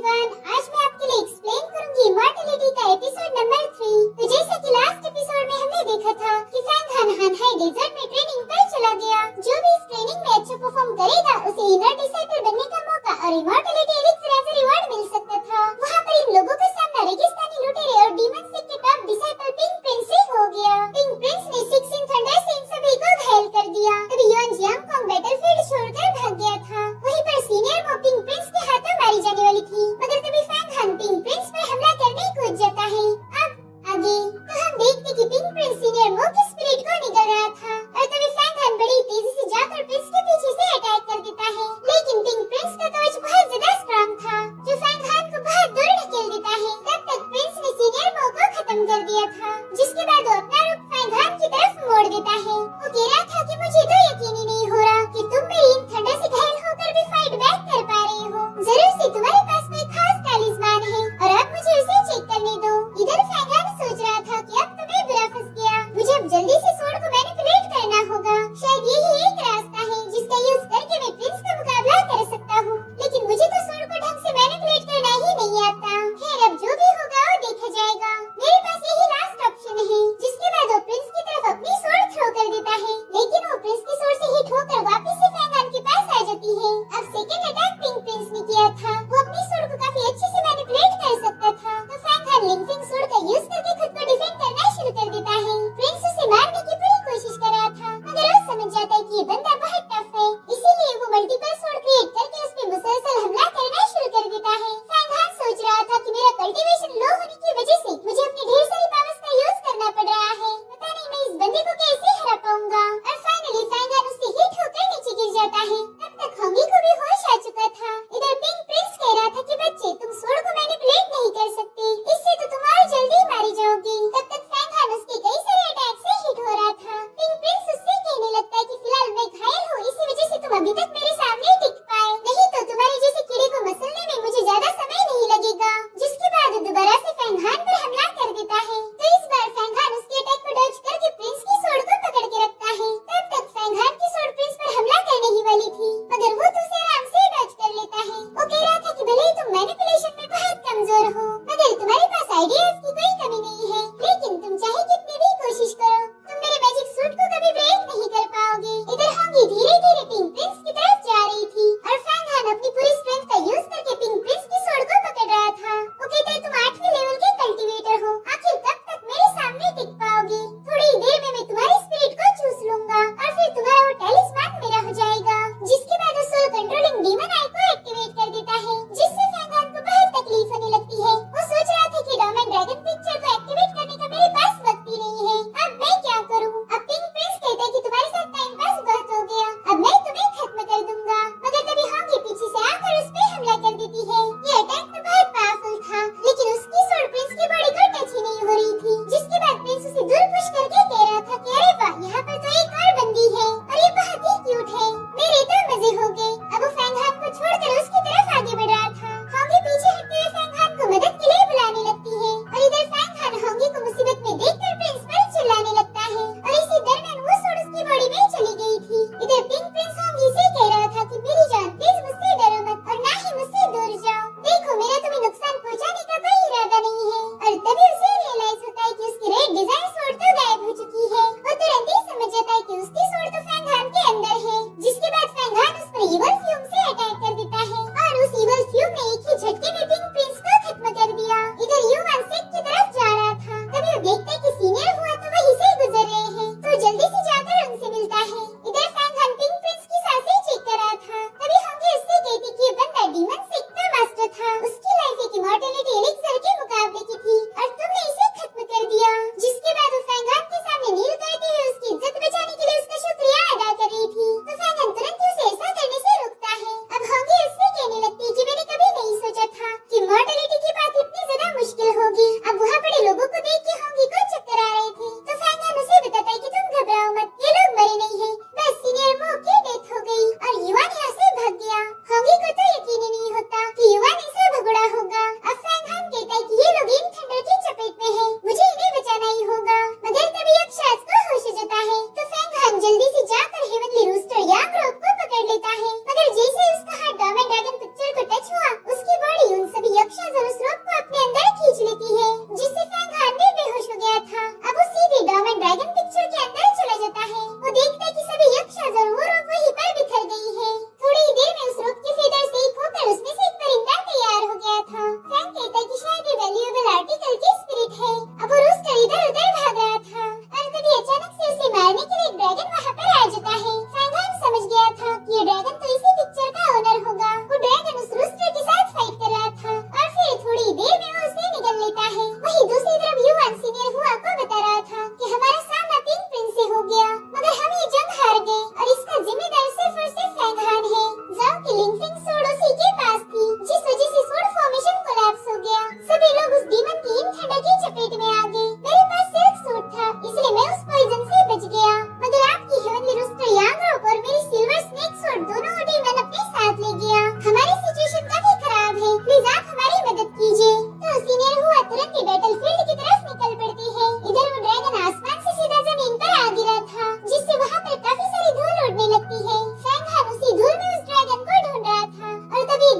Everyone, आज मैं आपके लिए एक्सप्लेन करूंगी इमॉर्टैलिटी का एपिसोड नंबर 3। तो जैसा कि लास्ट एपिसोड में हमने देखा था कि फैंग हान हाई डेजर्ट में ट्रेनिंग पर चला गया। जो भी इस ट्रेनिंग में अच्छा परफॉर्म करेगा उसे इनर डिसाइपल बनने का मौका और इमॉर्टैलिटी एलिक्सिर एज रिवॉर्ड मिल सकता था। वहाँ पर इन लोगों का सामना रेगिस्तानी लुटेरे और डीमन सिक के टॉप डिसाइपल पिंक प्रिंस से हो गया। पिंक प्रिंस ने 6 इन थंडर से इन सभी को घायल कर दिया। तभी युआन जियांगकोंग बैटलफील्ड छोड़कर भाग गया था। वहीं पर सीनियर मो पिंक प्रिंस के हाथों मारी जाने वाली थी, मगर तभी फैंग हान पिंक प्रिंस पर हमला करने कूद जाता है। अब आगे तो हम देखते कि पिंक प्रिंस सीनियर मो की स्पिरिट को निगल रहा था और तभी फैंग हान बड़ी तेजी से जाकर प्रिंस के पीछे से अटैक कर देता है। लेकिन पिंक प्रिंस का कवच बहुत ज्यादा स्ट्रांग था जो फैंग हान को बहुत दूर ढकेल देता है। तब तक प्रिंस ने सीनियर मो को खत्म कर दिया था, जिसके बाद वो अपना रुख फैंग हान की तरफ मोड़ देता है। वो कह रहा था कि मुझे तो यकीन ही नहीं हो रहा कि तुम मेरी इन थंडर से घायल होकर भी फाइट बैक कर पा रहे हो। जरूर से तुम्हारे पास कोई खास तालिस्मान है और अब मुझे उसे चेक करने दो। इधर फैंग हान सोच रहा था कि अब तो मैं बुरा फंस गया, मुझे अब जल्दी से स्वॉर्ड को मैनिपुलेट करना होगा। शायद यही एक रास्ता है जिसका यूज करके मैं प्रिंस का मुकाबला कर सकता हूँ, लेकिन मुझे तो स्वॉर्ड को ढंग से मैनिपुलेट करना ही नहीं आता। खैर अब जो भी होगा वो देखा जाएगा। मेरे पास यही लास्ट ऑप्शन है। जिसके बाद वो प्रिंस की तरफ अपनी स्वॉर्ड थ्रो कर देता है, लेकिन वो प्रिंस की स्वॉर्ड से हिट होकर वापस से फैंग हान के पास आ जाती है। अब सेकंड अटैक पिंक प्रिंस ने किया था। वो अपनी स्वॉर्ड को काफी अच्छे से मैनिपुलेट कर सकता था, तो फैंग हान लिंगफिंग स्वॉर्ड का यूज करके खुद को डिफेंड करना शुरू कर देता है। प्रिंस उसे मारने की पूरी कोशिश कर रहा था, मगर वो समझ जाता है कि ये बंदा बहुत टफ है, इसीलिए वो मल्टीपल स्वॉर्ड क्रिएट करके उस पे मुसलसल हमला करना शुरू कर देता है। फैंग हान सोच रहा था कि मेरा कल्टीवेशन लो होने की वजह से मुझे अपनी ढेर सारी पावर्स का यूज करना पड़ रहा है। पता नहीं मैं इस बंदे को कैसे हरा पाऊंगा। और फाइनली फैंग हान उससे हिट होकर नीचे गिर जाता है। तब तक होंगी को भी होश आ चुका था। इधर पिंक प्रिंस कह रहा था कि बच्चे तुम स्वॉर्ड को मैनिपुलेट नहीं कर सकते, इससे तो तुम और जल्दी मारे जाओगे। तब तक फैंग हान उसके कई सारे अटैक से हिट हो रहा था। पिंक प्रिंस उससे कहने लगता है कि फिलहाल मैं घायल हूँ, इसी वजह से तुम अभी तक मेरे सामने टिक पाए, नहीं तो तुम्हारे जैसे कीड़े को मसलने में मुझे ज्यादा समय नहीं लगेगा। जिसके बाद दोबारा से फैंग हान पर हमला कर देता है। तो इस बार फैंग हान उसके अटैक को डॉज करके प्रिंस की स्वॉर्ड को पकड़ के रखता है। तब तक फैंग हान की स्वॉर्ड प्रिंस पर हमला करने ही वाली थी, मगर वो तो उसे आराम से डॉज कर लेता है। वो कह रहा था कि भले ही तुम मैनिपुलेशन में बहुत कमजोर हो, मगर तुम्हारे पास आइडियाज की कोई कमी नहीं है, लेकिन तुम चाहे कितनी भी कोशिश करो तुम मेरे मैजिक सूट को कभी ब्रेक नहीं कर पाओगे। इधर होंगी धीरे धीरे पिंक प्रिंस की तरफ जा रही थी और फैंग हान अपनी पूरी स्ट्रेंथ का यूज करके पिंक प्रिंस की स्वॉर्ड को पकड़ रहा था। वो कहता है तुम 8वें लेवल के कल्टीवेटर हो, आखिर कब तक मेरे सामने टिक पाओगे। थोड़ी देर में मैं तुम्हारी स्पिरिट को चूस लूंगा और फिर तुम्हारा वो टैलिस्मान मेरा हो जाएगा। जिसके बाद वो सोल कंट्रोलिंग डीमन आई को एक्टिवेट कर देता है, जिससे फैंग हान को बहुत तकलीफ होने लगती है। वो सोच रहा था कि डोमेन ड्रैगन पिक्चर को एक्टिवेट करने का मेरे पास वक्त ही नहीं है, अब मैं क्या करूं। अब पिंक प्रिंस कहता है कि तुम्हारे साथ टाइम पास बहुत हो गया, अब मैं तुम्हें खत्म कर दूंगा। मगर तभी होंगी पीछे से आकर उस पे हमला कर देती है। ये अटैक तो बहुत पावरफुल था, लेकिन उसकी स्वॉर्ड प्रिंस की बॉडी को टच ही नहीं हो रही थी। जिसके बाद प्रिंस उसे दूर पुश करके कह रहा था कि अरे वाह, यहाँ पर तो एक और बंदी है और ये बहुत ही क्यूट है। मेरे तो मजे हो गए। अब वो फैंग हान को छोड़कर उसकी तरफ आगे बढ़ रहा था। होंगी पीछे हटते हुए फैंग हान को मदद के लिए बुलाने लगती है और इधर फैंग हान होंगी को मुसीबत में देखकर प्रिंस पर चिल्लाने लगता है और इसी दरमियान वो स्वॉर्ड उसकी बॉडी में चली गई थी। इधर पिंक प्रिंस होंगी से कह रहा था कि मेरी जान प्लीज मुझसे डरो मत और ना ही मुझसे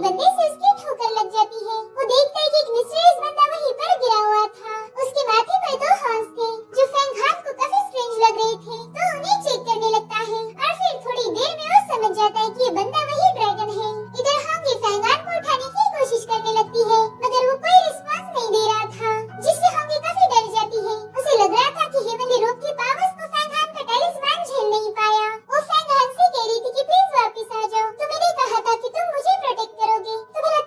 बंदे से उसकी ठोकर लग जाती है। वो देखता है कि एक मिस्टीरियस बंदा वहीं पर गिरा हुआ था। उसके माथे पर 2 हॉर्न्स थे जो फैंग हान को काफी स्ट्रेंज लग रहे थे, तो उन्हें चेक करने लगता है और फिर थोड़ी देर में वो समझ जाता है कि ये बंदा वही ड्रैगन है। इधर हांगी फैंग हान को उठाने की कोशिश करने लगती है, मगर वो कोई रिस्पॉन्स नहीं दे रहा था, जिससे हांगी काफी डर जाती है। उसे लग रहा था कि हेवनली रोप की पावर्स को फैंग हान का टैलिस्मान झेल नहीं पाया। वो फैंग हान से कह रही थी कि प्लीज वापस आ जाओ, तो मैंने कहा था कि तुम मुझे प्रोटेक्ट करोगे, तो भला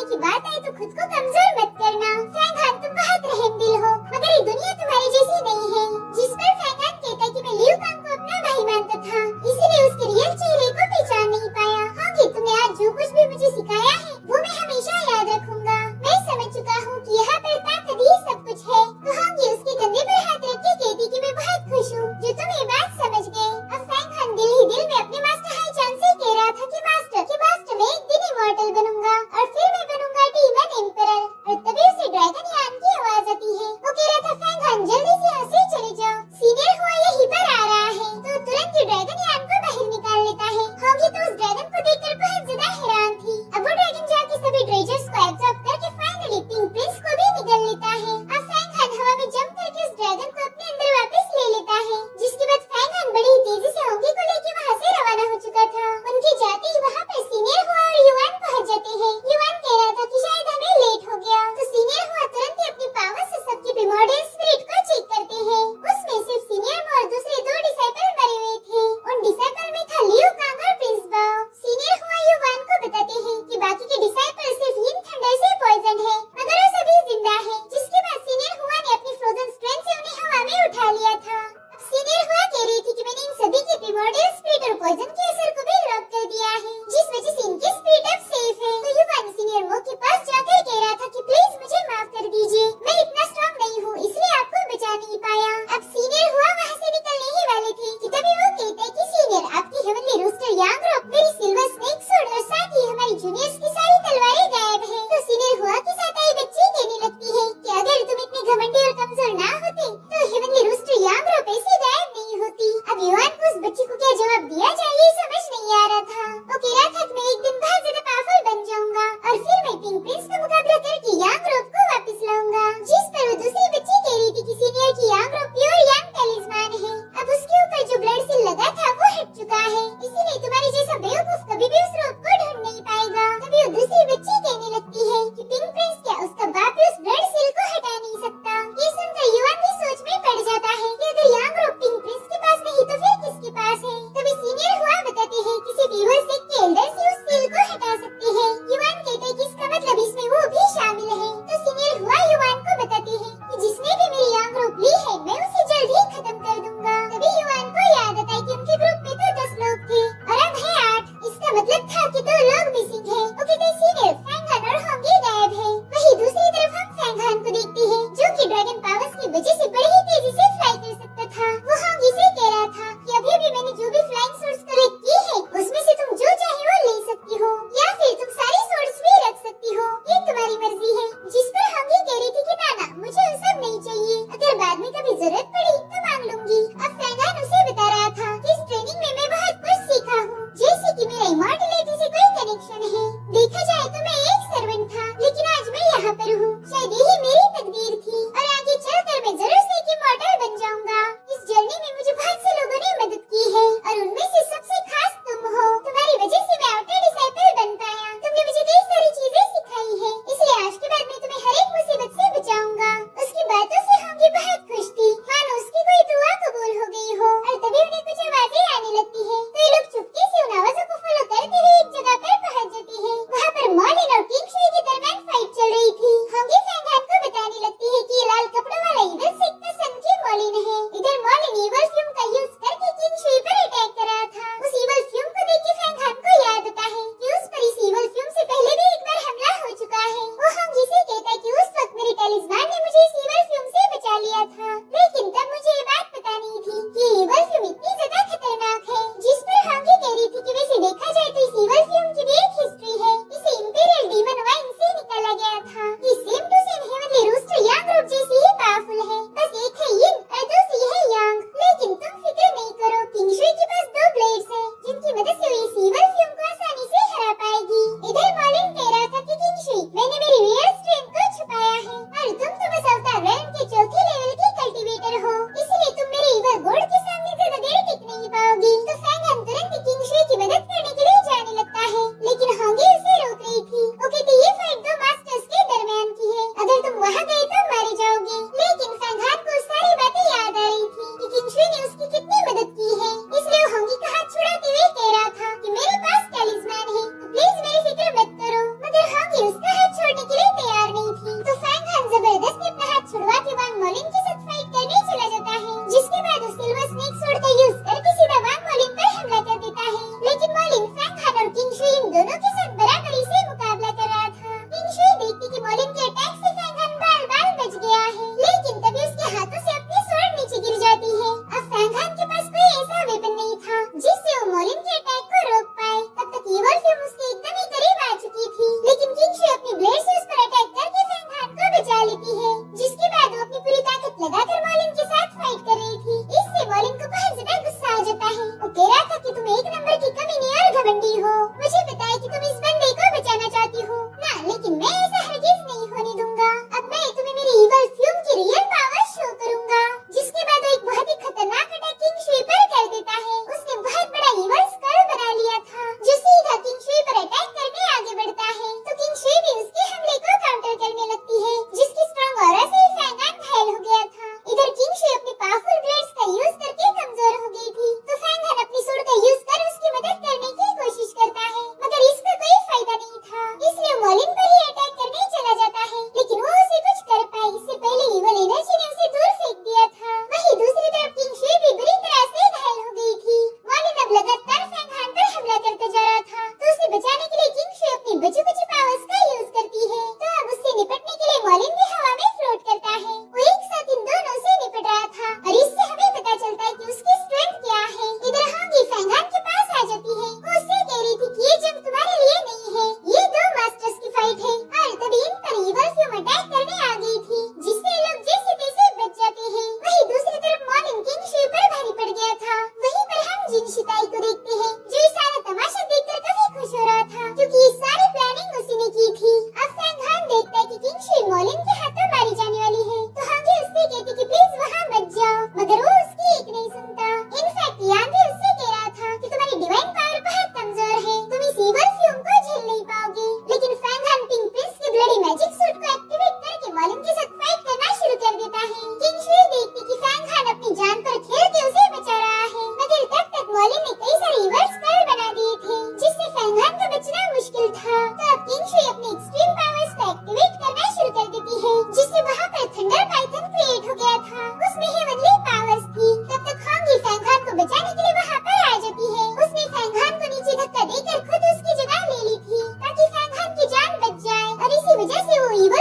करने की बात आए तो खुद को कमजोर मत करना। फैंगहान तुम बहुत रहमदिल हो, मगर ये दुनिया तुम्हारी जैसी नहीं है। जिस पर फैंगहान कहता कि मैं लियू कांग को अपना भाई मानता था, इसीलिए उसके रियल चेहरे को पहचान नहीं पाया। होंगी तुमने आज जो कुछ भी मुझे सिखाया है वो मैं हमेशा याद रखूंगा। मैं समझ चुका हूँ कि यहाँ पर ताकत ही सब कुछ है। तो होंगी उसके कंधे पर हाथ रख के कहती कि मैं बहुत खुश हूँ जो तुम ये बात समझ गए। अब फैंगहान दिल ही दिल में अपने मास्टर हाई चांग से कह रहा था कि मास्टर मैं एक दिन इमॉर्टल बनूंगा और फिर मैं बनूंगा डीमन एम्परर। और तभी उसे ड्रैगन यान की आवाज आती है। वो कह रहा था फैंगहान जल्दी से यहाँ से चले जाओ, सीनियर हुआ यहीं पर आ रहा है। तो तुरंत ही ड्रैगन यान को बाहर निकाल लेता है। होंगी तो उस ड्रैगन को देखकर बहुत ज्यादा हैरान थी। अब वो ड्रैगन जाके सभी ट्रेजर्स को एब्जॉर्ब करके फाइनली पिंक प्रिंस को भी निगल लेता है। अब फैंगहान हवा में जंप करके उस ड्रैगन को अपने अंदर वापस ले लेता है। जिसके बाद फैंगहान बड़ी तेजी से होंगी को लेके वहाँ से रवाना हो चुका था। उनके जाते ही वहाँ पर सीनियर हुआ और युवान पहुँच जाते हैं। युवान कह रहा था कि शायद हमें लेट हो गया। तो सीनियर हुआ तुरंत ही अपनी पावर से सबके प्रिमोर्डियल स्पिरिट को चेक करते हैं। उसमें सिर्फ सीनियर हुआ और दूसरे 2 डिसाइपल मरे हुए थे। उन डिसाइपल में था लियू कांग और प्रिंस बाओ। सीनियर हुआ युवान को बताते हैं कि बाकी के डिसाइपल सिर्फ यिन थंडर से पॉइजन है, मगर वो सभी जिंदा है। जिसके बाद सीनियर हुआ ने अपनी फ्रोजन स्ट्रेंथ से उन्हें हवा में उठा लिया था। सीनियर हुआ कह रही थी कि मैंने इन सभी के प्रिमोर्डियल स्पिरिट और पॉइजन के असर को भी लॉक कर दिया है, जिस वजह से इनके स्पिरिट अब सेफ है। तो युवान सीनियर वो के पास जाकर कह रहा था कि प्लीज मुझे माफ कर दीजिए, मैं इतना स्ट्रॉन्ग नहीं हूँ इसलिए आपको बचा नहीं पाया। अब सीनियर हुआ वहाँ से निकलने ही वाले थे कि तभी वो कहता है कि सीनियर आपकी हेवनली रूस्टर यांग रॉक, मेरी सिल्वर स्नेक स्वॉर्ड और साथ ही हमारी जूनियर्स की सारी तलवारें गायब है। तो सीनियर हुआ के साथ आई बच्ची कहने लगती है कि अगर तुम इतने घमंडी और कमजोर ना होते तो हेवनली रूस्टर यांग रॉक ऐसे गायब नहीं होती। अब युवान को उस बच्ची को क्या जवाब दिया जाए ये समझ नहीं आ रहा था। वो कह रहा था कि मैं एक दिन बहुत ज्यादा पावरफुल बन जाऊंगा और फिर मैं पिंक प्रिंस का मुकाबला करके यांग रॉक को वापस लाऊंगा। जिस पर वो दूसरी बच्ची कह रही थी कि सीनियर की यांग रॉक प्योर यांग टैलिस्मान है। अब उसके ऊपर जो ब्लड सील लगा था वो हट चुका है, इसीलिए तुम्हारे जैसा बेवकूफ कभी भी उस रोक को ढूंढ नहीं पाएगा। तभी वो दूसरी बच्ची कहने लगती है कि पिंक प्रिंस क्या उसका बाप भी उस ब्लड सील को हटा नहीं सकता। ये सुनकर युवान भी सोच में पड़ जाता है कि अगर यांग रॉक पिंक प्रिंस के पास नहीं तो फिर किसके पास है। तभी सीनियर हुआ बताते हैं किसी बीवर सेक्ट के एल्डर से उस सील को हटा सकते हैं। युवान कहते हैं कि इसका मतलब इसमें वो भी शामिल है। तो सीनियर हुआ युवान को बताते हैं कि जिसने भी मेरी यांग रॉक ली है मैं उसे जल्द ही खत्म कर दूंगा। तभी युवान को याद आता है कि उनके ग्रुप में तो 10 लोग थे और अब है 8। इसका मतलब था कि 2 लोग मिसिंग है। वो कहते हैं सीनियर फैंगहान और होंगी गायब है। वहीं दूसरी तरफ हम फैंगहान को देखते हैं जो कि ड्रैगन पावर्स की वजह से बड़ी ही तेजी से फ्लाई कर सकता था। वो होंगी से कह रहा था कि अभी भी मैंने जो भी फ्लाइंग सोर्स कलेक्ट की है उसमें से तुम जो चाहे वो ले सकती हो या फिर तुम सारी सोर्स भी रख सकती हो, ये तुम्हारी मर्जी है। जिस पर होंगी कह रही थी कि ना मुझे वो सब नहीं चाहिए, अगर बाद में कभी जरूरत पड़ी तो मांग लूंगी। अब फैंगहान उसे बता रहा था कि इस ट्रेनिंग में मैं बहुत कुछ सीखा हूँ, जैसे कि मेरा इमॉर्टलिटी से कोई कनेक्शन है। देखा जाए तो मैं एक सर्वेंट था लेकिन आज मैं यहाँ पर हूँ, शायद यही मेरी तकदीर थी और आगे चलकर मैं जरूर से एक इमॉर्टल बन जाऊंगा। इस जर्नी में मुझे बहुत से लोगों ने मदद की है और उनमें से सबसे खास तुम हो। तुम्हारी वजह से मैं आउटर डिसाइपल बन पाया। तुमने मुझे कई सारी चीजें सिखाई है, इसलिए आज के बाद मैं तुम्हें हर एक मुसीबत से बचाऊंगा। उसकी बातों से होंगी बहुत खुश थी, मानो उसकी कोई दुआ कबूल हो गई हो। और तभी उन्हें कुछ आवाजें आने लगती है तो ये लोग चुपके से उन आवाजों को फॉलो करते हुए एक जगह पर पहुँच जाते हैं। वहाँ पर मॉर्निंग और किंग शुई के दरमियान फाइट चल रही थी। होंगी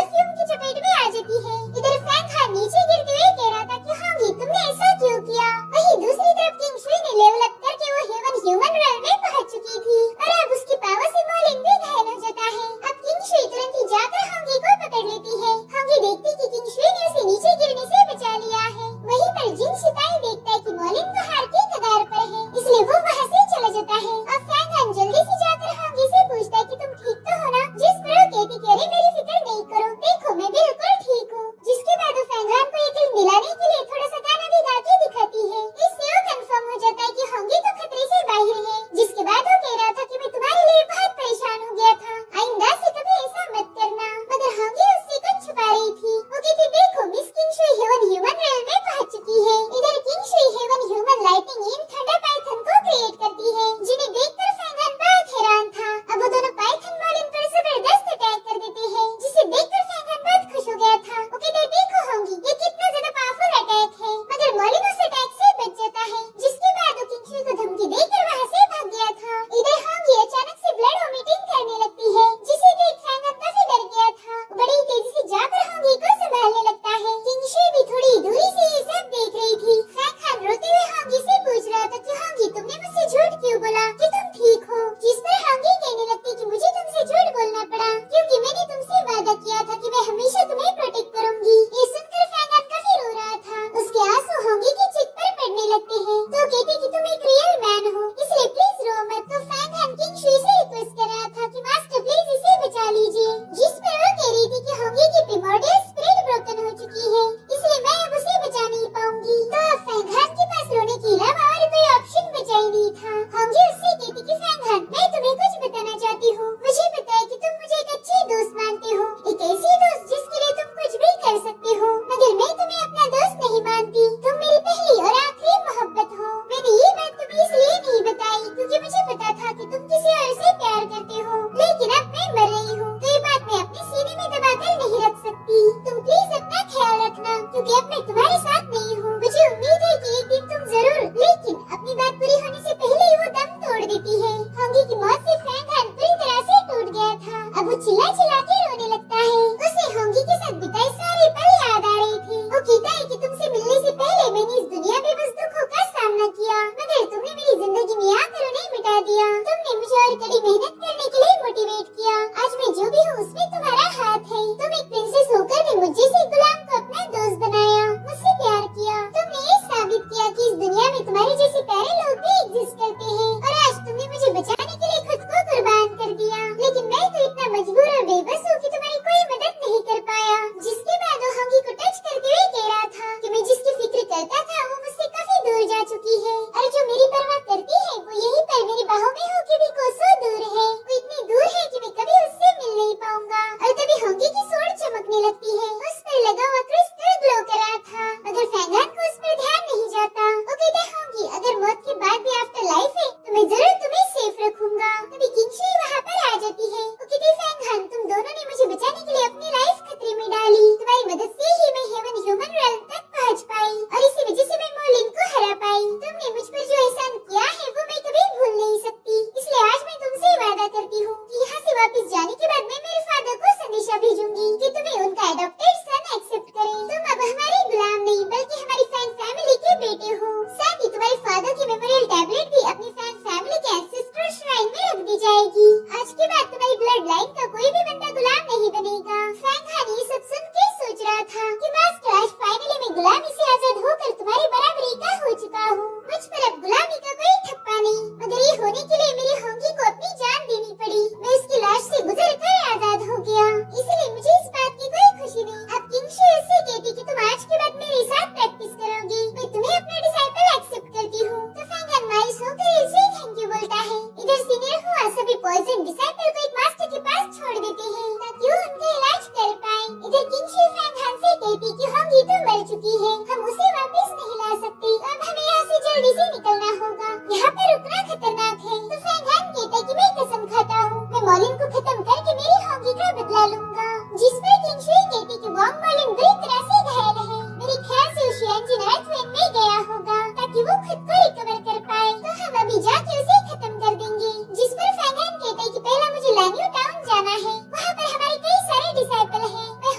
परफ्यूम की चपेट में आ जाती है। इधर फैंग हान नीचे गिरते हुए कह रहा था कि होंगी तुमने ऐसा क्यों किया। वहीं दूसरी तरफ किंग शुई ने लेवल अप करके वो हेवन ह्यूमन रेल में पहुंच चुकी थी और अब उसकी पावर से मॉलिन भी घायल हो जाता है। अब किंग शुई तुरंत ही जाकर होंगी को पकड़ लेती है। होंगी देखती कि किंग शुई ने उसे नीचे गिरने से बचा लिया है। वहीं पर जिन शिताई देखता है कि मॉलिन तो हार के कगार पर है, इसलिए वो वहाँ से चला जाता है। अब फैंग हान जल्दी से जाकर होंगी से पूछता है कि तुम ठीक तो हो ना, जिस पर वो कहती कि अरे मेरी फिक्र नहीं करो, देखो मैं बिल्कुल ठीक हूँ। जिसके बाद वो फैंग हान को यकीन दिलाने के लिए थोड़ा सा गाना भी गा के दिखाती है। इससे वो कंफर्म हो जाता है कि होंगी तो खतरे से बाहर है। जिसके बाद वो कह रहा था कि मैं तुम्हारे लिए बहुत परेशान हो गया था, आइंदा से कभी ऐसा मत करना। मगर होंगी उससे कुछ छुपा रही थी। वो कहती देखो मिस किंग शुई हेवन ह्यूमन रेल में पहुंच चुकी है। इधर किंग शुई heaven human lightning in thunder python को क्रिएट करती है, जिन्हें देखकर फैंग हान बहुत हैरान था। अब वो दोनों पाइथन मॉलिन पर जबरदस्त अटैक कर देते हैं, जिसे देखकर फैंग हान बहुत खुश हो गया था। वो कहते देखो होंगी ये कितना ज्यादा पावरफुल अटैक है। मगर मॉलिन उस अटैक से बच जाता है, जिसके बाद वो किंग शुई को धमकी देकर वहाँ से भाग गया था। इधर होंगी अचानक से ब्लड वोमिटिंग करने लगती है, जिसे देख फैंग हान काफी डर गया था। वो बड़ी तेजी से जाकर होंगी को संभालने लगता है। किंग शुई भी थोड़ी दूरी से ये सब देख रही थी। फैंग हान रोते हुए होंगी से पूछ रहा था कि होंगी तुमने मुझसे झूठ क्यों बोला कि तुम ठीक हो। जिस पर होंगी कहने लगती कि मुझे तुमसे झूठ बोलना पड़ा क्योंकि मैंने तुमसे वादा किया था कि मैं हमेशा तुम्हें प्रोटेक्ट करूंगी। ये सुनकर फैंग हान काफी रो रहा था। उसके आंसू होंगी की चित पर पड़ने लगते हैं। तो कहती कि तुम एक रियल मैन हो, इसलिए प्लीज रो मत। तो फैंग हान किंग शुई से रिक्वेस्ट कर रहा था कि मास्टर प्लीज इसे बचा लीजिए। जिस पर वो कह रही थी कि होंगी की प्रिमोर्डियल स्पिरिट ब्रोकन हो चुकी है, इसलिए मैं अब उसे बचा नहीं पाऊंगी। तो अब फैंग हान के पास रोने के अलावा और कोई ऑप्शन बचा ही नहीं था। होंगी उससे कहती कि फैंग हान मैं तुम्हें कुछ बताना चाहती हूँ। मुझे पता है कि तुम मुझे एक अच्छी दोस्त मानते हो, एक ऐसी दोस्त जिसके लिए तुम कुछ भी कर सकते हो, मगर मैं तुम्हें अपना दोस्त नहीं मानती। तुम मेरी पहली और आखिरी मोहब्बत हो। मैंने ये बात तुम्हें इसलिए नहीं बताई क्योंकि मुझे पता था कि तुम किसी और से प्यार करते हो, लेकिन अब मैं मर रही हूँ तो ये बात मैं अपने सीने में दबाकर नहीं रख सकती। तुम प्लीज अपना ख्याल रखना क्योंकि अब मैं तुम्हारे साथ नहीं हूँ। मुझे उम्मीद है कि एक दिन तुम जरूर, लेकिन अपनी बात पूरी होने से पहले ही वो दम तोड़ देती है। होंगी की मौत से फैंग हान पूरी तरह से टूट गया था। अब वो चिल्ला चिल्ला के रोने लगता है। उसे होंगी के साथ बिताए सारे पल याद आ रहे थे। वो कहता है कि तुमसे मिलने से पहले मैंने इस दुनिया में बस दुखों का सामना किया, मगर तुमने मेरी जिंदगी में आकर उन्हें मिटा दिया। तुमने मुझे और कड़ी मेहनत करने के लिए मोटिवेट किया। आज मैं जो भी हूँ उसमें तुम्हारा हाथ है। तुम एक प्रिंसेस होकर भी मुझे से गुलाम को अपना दोस्त बनाया, मुझसे प्यार किया। तुमने ये साबित किया कि इस दुनिया में तुम्हारे जैसे प्यारे लोग भी एग्जिस्ट करते हैं और आज तुमने मुझे बचाने के लिए खुद को कुर्बान कर दिया। लेकिन मैं तो इतना मजबूर और बेबस हूँ कि तुम्हारी कोई मदद नहीं कर पाया। जिसके बाद वो होंगी को टच करते हुए कह रहा था कि मैं जिसकी फिक्र करता था वो मुझसे काफी दूर जा चुकी है और जो मेरी परवाह करती है वो यहीं पर मेरी बाहों में होके भी कोसों दूर है। वो इतनी दूर है कि मैं कभी उससे मिल नहीं पाऊंगा। और तभी होंगी की सोच चमकने लगती है। उस पर लगा हुआ क्रिस्टल ग्लो कर रहा था, मगर फैंग हान को उस पर ध्यान नहीं जाता। वो कहता होंगी अगर मौत के बाद भी आफ्टर लाइफ है तो मैं जरूर तुम्हें सेफ रखूंगा। तभी किंग शुई वहाँ पर आ जाती है। वो कहती फैंग हान तुम दोनों ने मुझे बचाने के लिए अपनी लाइफ खतरे में डाली। तुम्हारी मदद से ही मैं हेवन ह्यूमन रेल तक पहुँच पाई और इसी वजह से मैं मॉलिन को हरा पाई। तुमने मुझ पर जो एहसान किया है वो मैं कभी भूल नहीं सकती। इसलिए आज मैं तुमसे वादा करती हूँ कि यहाँ से वापस जाने के बाद मैं मेरे फादर को संदेशा भेजूंगी कि तुम्हें उनका एडॉप्टेड सन एक्सेप्ट करे। तुम अब हमारे गुलाम नहीं बल्कि हमारी फैन फैमिली के बेटे हो। साथ ही तुम्हारे फादर की मेमोरियल टैबलेट भी अपनी फैन फैमिली के एंसेस्ट्रल श्राइन में रख दी जाएगी। आज के बाद तुम्हारी ब्लड लाइन का कोई भी बंदा गुलाम नहीं बनेगा। फैंग हान ये सब सुन के सोच रहा था कि मास्टर आज फाइनली मैं गुलामी से आजाद होकर तुम्हारी बराबरी का हो चुका हूँ। मुझ पर अब गुलामी का कोई ठप्पा नहीं। मगर ये होने के लिए मेरी होंगी को अपनी जान देनी पड़ी। मैं उसकी लाश से गुजर कर आजाद हो गया, इसलिए मुझे इस बात की कोई खुशी नहीं। अब किंग शुई से कहती कि तुम आज के बाद मेरे साथ प्रैक्टिस करोगी, मैं तुम्हें अपना डिसाइपल एक्सेप्ट करती हूँ। तो फैंग हान मायूस होकर इसे थैंक यू बोलता है। इधर सीनियर हुआ सभी पॉइजन डिसाइपल को एक मास्टर के पास छोड़ देते हैं ताकि वो उनका इलाज कर पाए। इधर किंग शुई फैंग हान से कहती कि होंगी तो मर चुकी है, हम उसे वापस नहीं ला सकते। अब हमें यहाँ से जल्दी से निकलना होगा, यहाँ पर रुकना खतरनाक है। तो फैंग हान कहता है कि मैं कसम खाता हूँ मैं मॉलिन को खत्म करके मेरी होंगी का बदला लूंगा। जिस पर किंग शुई कहती कि वॉन्ग मॉलिन बुरी तरह से घायल है, मेरे ख्याल से उसे इंजन अर्थवेन में गया होगा ताकि वो खुद को रिकवर कर पाए। तो हम अभी जाके उसे खत्म कर देंगे। जिस पर फैंग हान कहता है कि पहला मुझे लैन्यू टाउन जाना है, वहाँ पर हमारे कई सारे डिसाइपल हैं। मैं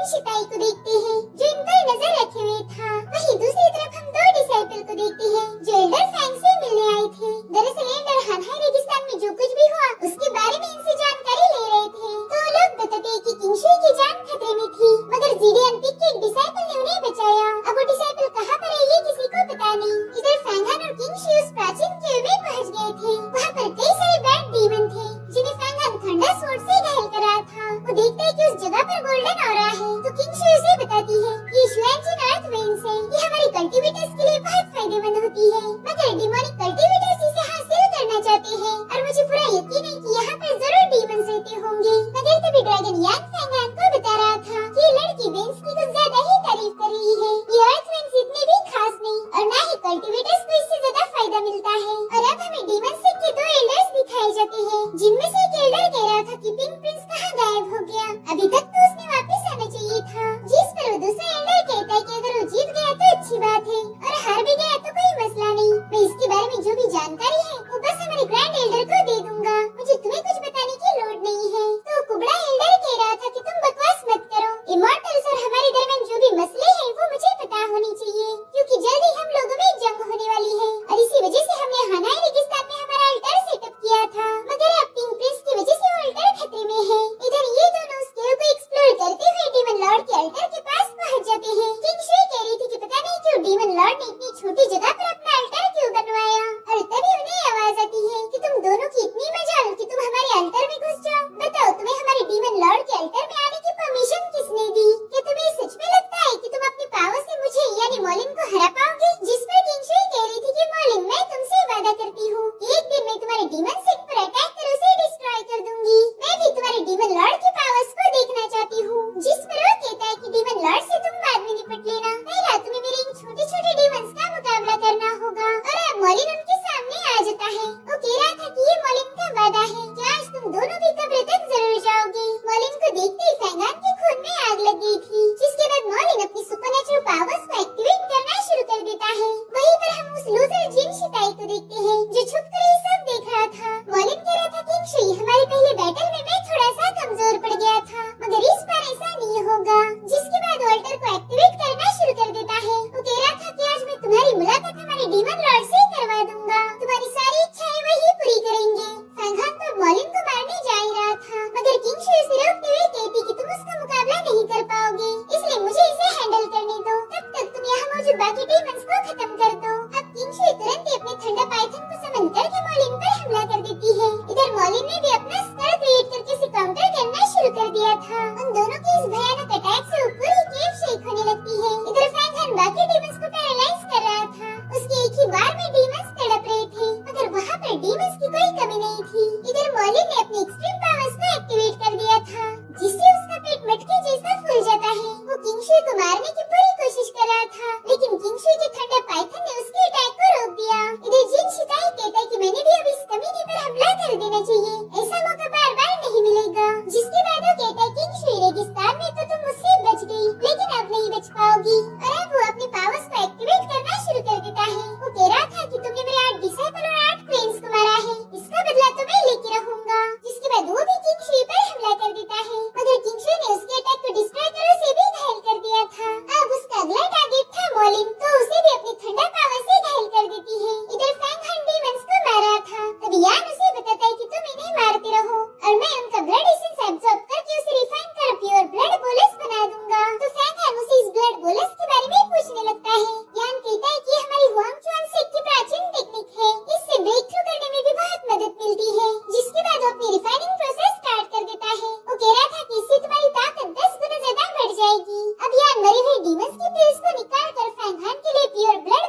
जिन शिताई को देखते हैं जो इन पर नजर रखे हुए था। वहीं दूसरी तरफ हम दो डिसाइपल को देखते हैं जो एल्डर फैंग से मिलने आए थे। दरअसल एल्डर हानहाई रेगिस्तान में जो कुछ भी हुआ उसके बारे में इनसे जानकारी ले रहे थे। तो लोग बताते हैं कि किंगशुई की जान खतरे में थी, मगर जीडियन पिक के एक डिसाइपल ने उन्हें बचाया। अब वो डिसाइपल कहाँ पर है ये किसी को पता नहीं। इधर फैंग हान और किंगशुई उस प्राचीन केव में पहुँच गए थे। वहाँ पर कई सारे बैड डीमन थे जिन्हें फैंग हान थंडर स्वॉर्ड से घायल कर रहा था। वो देखता है कि उस जगह पर गोल्डन ऑरा है, तो किंगशुई उसे बताती है कि शुआनचिन अर्थ वेन्स है, ये हमारे कल्टीवेटर्स के लिए बहुत फायदेमंद होती है, मगर डिमोनिक कल्टीवेटर्स इसे हासिल करना चाहते हैं और मुझे पूरा यकीन है कि यहाँ पर जरूर डीमंस रहते होंगे। मगर तभी ड्रैगन यांग फैंग हान को बता रहा था कि ये लड़की वेन्स की कुछ ज्यादा ही तारीफ कर रही है। ये अर्थ वेन्स इतने भी खास नहीं और न ही कल्टीवेटर्स को इससे ज्यादा फायदा मिलता है। और अब हमें डीमन सिक के दो एल्डर्स दिखाए जाते हैं, जिनमें से एक एल्डर कह रहा था कि पिंक प्रिंस कहाँ गायब हो गया, अभी तक तो उसने वापस आना चाहिए था। जिस पर वो दूसरा एल्डर कहता है कि अगर वो जीत गया तो अच्छी बात है और हार भी गया तो कोई मसला नहीं, मैं इसके बारे में जो भी जानकारी है वो बस हमारे ग्रैंड एल्डर को दे दूंगा, मुझे तुम्हें कुछ बताने की लोड़ नहीं है। तो कुबड़ा एल्डर कह रहा था कि तुम बकवास मत करो, इमॉर्टल्स और हमारे दरमियान जो भी मसले हैं वो मुझे पता होने चाहिए, क्योंकि जल्द ही हम लोगों में जंग होने वाली है और इसी वजह से हमने हानाई रेगिस्तान में हमारा अल्टर सेटअप किया था, मगर अब पिंक प्रिंस की वजह से वो अल्टर खतरे में है। इधर ये दोनों उस केव को एक्सप्लोर करते हुए डीमन लॉर्ड के अल्टर के पास पहुंच जाते हैं। किंगशुई कह रही थी कि पता नहीं क्यों डीमन लॉर्ड ने इतनी छोटी जगह पर अपना अल्टर क्यों बनवाया, और तभी उन्हें आवाज आती है कि तुम दोनों की इतनी मजाल कि तुम हमारे अल्टर में घुस जाओ। बताओ तुम्हें हमारे डीमन लॉर्ड के अल्टर में आने की परमिशन किसने दी? क्या तुम्हें सच में लगता है कि तुम अपनी पावर से मुझे यानी मॉलिन को हरा पाओगे? जिस पर किंगशुई कह रही थी कि मॉलिन मैं तुमसे वादा करती हूँ एक दिन मैं तुम्हारे डीमन सिक पर अटैक कर उसे डिस्ट्रॉय कर दूंगी। मैं भी तुम्हारे डीमन लॉर्ड की पावर्स को देखना चाहती हूँ। जिस पर वो कहता है कि डीमन लॉर्ड से तुम बाद में निपट लेना, पहला तुम्हें मेरे इन छोटे छोटे डीमंस का मुकाबला करना होगा। और अब मॉलिन उनके सामने आ जाता है। वो कह रहा था कि ये मॉलिन का वादा है कि आज तुम दोनों भी कब्र तक जरूर जाओगे। मॉलिन को देखते ही फैंग हान के खून में आग लग गई थी, जिसके बाद मॉलिन अपनी सुपरनेचुरल पावर्स को एक्टिवेट करना शुरू कर देता है। वहीं पर हम उस लूजर जिन शिताई को देखते हैं जो छुप कर ये सब देख रहा था। मॉलिन कह रहा था किंगशुई हमारे पहले बैटल में मैं थोड़ा सा कमजोर पड़ गया था, मगर इस बार ऐसा नहीं होगा। जिसके बाद अल्टर को एक्टिवेट करना शुरू कर देता है। वो कह रहा था कि आज मैं तुम्हारी मुलाकात हमारे डीमन लॉर्ड से करवा दूंगा, तुम्हारी सारी इच्छाएं वही पूरी करेंगे। फैंग हान तो मॉलिन को मारने जा ही रहा था, मगर किंगशुई उसे रोकते हुए कहती कि तुम उसका मुकाबला नहीं कर पाओगे, इसलिए मुझे इसे हैंडल करने दो, तब तक तुम यहाँ मौजूद बाकी डीमंस को खत्म कर दो। अब किंगशुई तुरंत ही अपने थंडर पाइथन को समन करके मॉलिन पर हमला कर देती है। इधर मॉलिन ने भी अपना स्तर क्रिएट करके इसे काउंटर करना शुरू कर दिया था। उन दोनों के इस भयानक अटैक से पूरी केव शेक होने लगती है। इधर फैंग हान बाकी डीमंस को पैरालाइज कर रहा था, उसके एक ही बार में डीमंस तड़प रहे थे, मगर वहाँ पर डीमंस की कोई कमी नहीं थी। इधर मॉलिन ने अपनी एक्सट्रीम पावर्स को एक्टिवेट कर दिया था, जिससे उसका पेट मटके जैसा फूल जाता है। वो किंगशुई को मारने की पूरी कोशिश कर रहा था, लेकिन किंगशुई के थंडर पाइथन ने उसके अटैक को रोक दिया। इधर जिन शिताई कहता है कि मैंने भी अब इस कमीने पर हमला कर देना चाहिए, ऐसा मौका बार बार नहीं मिलेगा। जिसके बाद वो कहता है किंगशुई रेगिस्तान में तो तुम मुझसे बच गई, लेकिन अब नहीं बच पाओगी। और अब वो अपनी पावर्स को एक्टिवेट करना शुरू कर देता है। वो कह रहा था कि तुमने मेरे 8 डिसाइपल और 8 क्वींस को मारा है, इसका बदला तो मैं लेके रहूंगा। जिसके बाद वो भी किंगशुई पर हमला कर देता है, मगर किंगशुई ने उसके अटैक को डिस्ट्रॉय कर उसे भी घायल कर दिया था। अब उसका अगला टारगेट था मॉलिन, तो उसे भी अपनी थंडर पावर से घायल कर देती है। इधर फैंग हान डीमंस को मार रहा था, तब यान उसे बताता है कि तुम इन्हें मारते रहो और मैं उनका ब्लड एसेंस एब्सॉर्ब करके उसे रिफाइन कर प्योर ब्लड बोलस बना दूंगा। तो फैंग हान उसे इस ब्लड बोलस के बारे में पूछने लगता है। यान कहता है कि हमारी हुआंगचुआन सेक की प्राचीन टेक्निक है, इससे ब्रेक थ्रू करने में भी बहुत मदद मिलती है। जिसके बाद वो अपनी रिफाइनिंग प्रोसेस स्टार्ट कर देता है। वो कह रहा था कि इससे तुम्हारी ताकत 10 गुना ज्यादा बढ़ जाएगी। अब यान मरे हुए डीमंस की प्लेस को निकाल कर फैंग हान के लिए प्योर ब्लड